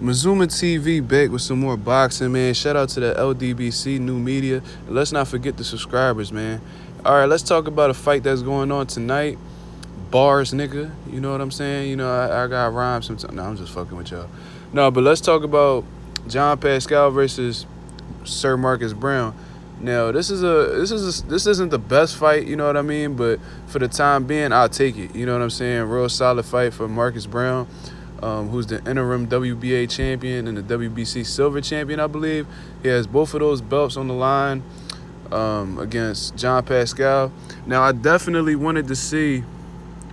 Mazuma TV back with some more boxing, man. Shout out to the LDBC New Media. And let's not forget the subscribers, man. All right, let's talk about a fight that's going on tonight. Bars, nigga. You know what I'm saying? You know, I got rhymes sometimes. No, I'm just fucking with y'all. No, but let's talk about John Pascal versus Sir Marcus Browne. Now, this isn't the best fight, you know what I mean? But for the time being, I'll take it. You know what I'm saying? Real solid fight for Marcus Browne. Who's the interim WBA champion and the WBC silver champion, I believe. He has both of those belts on the line against John Pascal. Now, I definitely wanted to see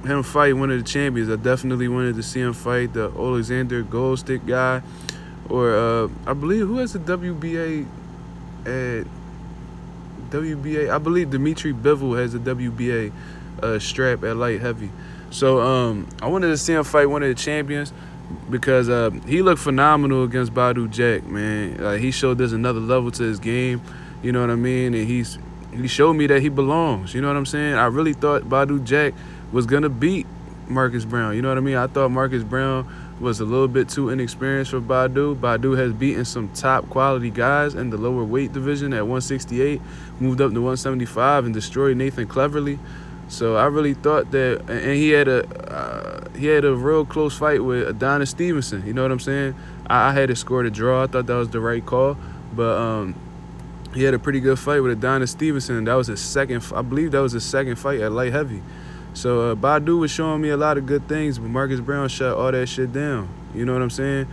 him fight one of the champions. I definitely wanted to see him fight the Alexander Goldstick guy. Or, I believe, who has the WBA at WBA? I believe Dimitri Bivol has the WBA strap at light heavy. So I wanted to see him fight one of the champions because he looked phenomenal against Badou Jack, man. He showed there's another level to his game, you know what I mean? And he showed me that he belongs, you know what I'm saying? I really thought Badou Jack was going to beat Marcus Browne, you know what I mean? I thought Marcus Browne was a little bit too inexperienced for Badou. Badou has beaten some top quality guys in the lower weight division at 168, moved up to 175 and destroyed Nathan Cleverly. So I really thought that, and he had a real close fight with Adonis Stevenson. You know what I'm saying? I had it scored a draw. I thought that was the right call, but he had a pretty good fight with Adonis Stevenson. That was his second. I believe that was his second fight at light heavy. So Badou was showing me a lot of good things, but Marcus Browne shut all that shit down. You know what I'm saying?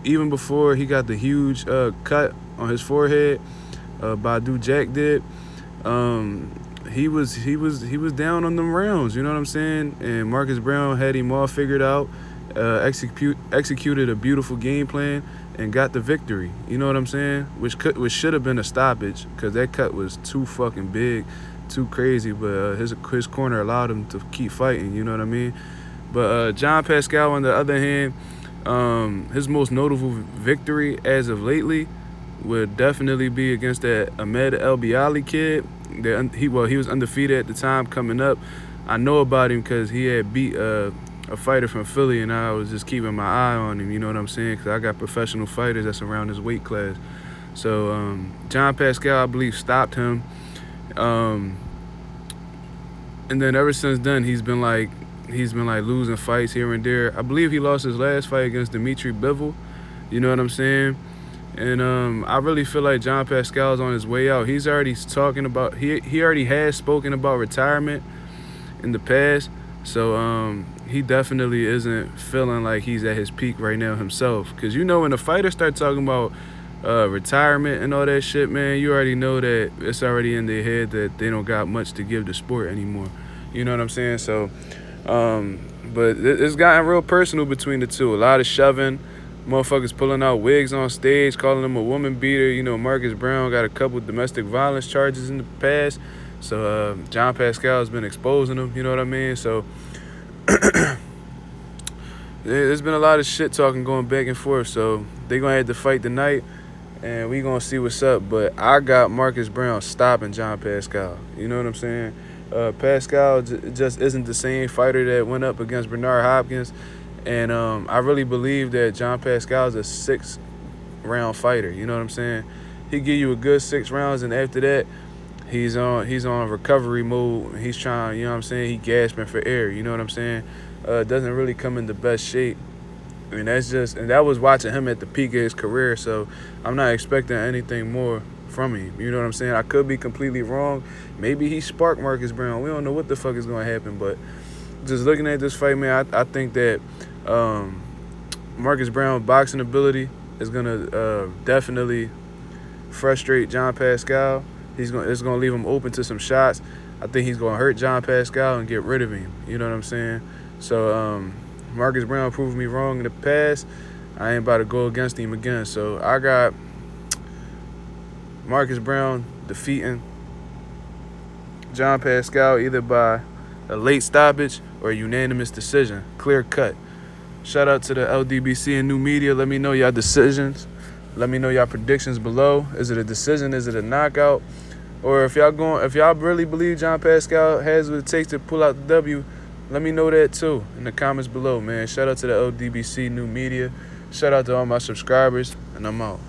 Even before he got the huge cut on his forehead, Badou Jack did. He was down on them rounds, you know what I'm saying? And Marcus Browne had him all figured out, executed a beautiful game plan, and got the victory. You know what I'm saying? Which should have been a stoppage because that cut was too fucking big, too crazy. But his corner allowed him to keep fighting. You know what I mean? But John Pascal, on the other hand, his most notable victory as of lately would definitely be against that Ahmed El Biali kid. He was undefeated at the time coming up. I know about him because he had beat a fighter from Philly, and I was just keeping my eye on him, you know what I'm saying? Because I got professional fighters that's around his weight class. So John Pascal, I believe, stopped him. And then ever since then, he's been like losing fights here and there. I believe he lost his last fight against Dimitri Bivol, you know what I'm saying? And I really feel like John Pascal's on his way out. He's already talking about, he already has spoken about retirement in the past. So he definitely isn't feeling like he's at his peak right now himself. Because you know when a fighter starts talking about retirement and all that shit, man, you already know that it's already in their head that they don't got much to give the sport anymore. You know what I'm saying? So, but it's gotten real personal between the two. A lot of shoving. Motherfuckers pulling out wigs on stage, calling him a woman beater. You know, Marcus Browne got a couple domestic violence charges in the past. So John Pascal has been exposing him, you know what I mean? So there's been a lot of shit talking going back and forth. So they're going to have to fight tonight, and we going to see what's up. But I got Marcus Browne stopping John Pascal. You know what I'm saying? Pascal just isn't the same fighter that went up against Bernard Hopkins. And I really believe that John Pascal is a 6-round fighter. You know what I'm saying? He give you a good 6 rounds, and after that, he's on recovery mode. He's trying, you know what I'm saying? He gasping for air. You know what I'm saying? Doesn't really come in the best shape. And that was watching him at the peak of his career. So I'm not expecting anything more from him. You know what I'm saying? I could be completely wrong. Maybe he sparked Marcus Browne. We don't know what the fuck is going to happen, but just looking at this fight, man, I think that Marcus Browne's boxing ability is gonna definitely frustrate John Pascal. It's gonna leave him open to some shots. I think he's gonna hurt John Pascal and get rid of him. You know what I'm saying? So Marcus Browne proved me wrong in the past. I ain't about to go against him again. So I got Marcus Browne defeating John Pascal either by a late stoppage or a unanimous decision, clear cut. Shout out to the LDBC and New Media. Let me know y'all decisions. Let me know y'all predictions below. Is it a decision? Is it a knockout? Or if y'all really believe John Pascal has what it takes to pull out the W, let me know that too in the comments below, man. Shout out to the LDBC New Media. Shout out to all my subscribers, and I'm out.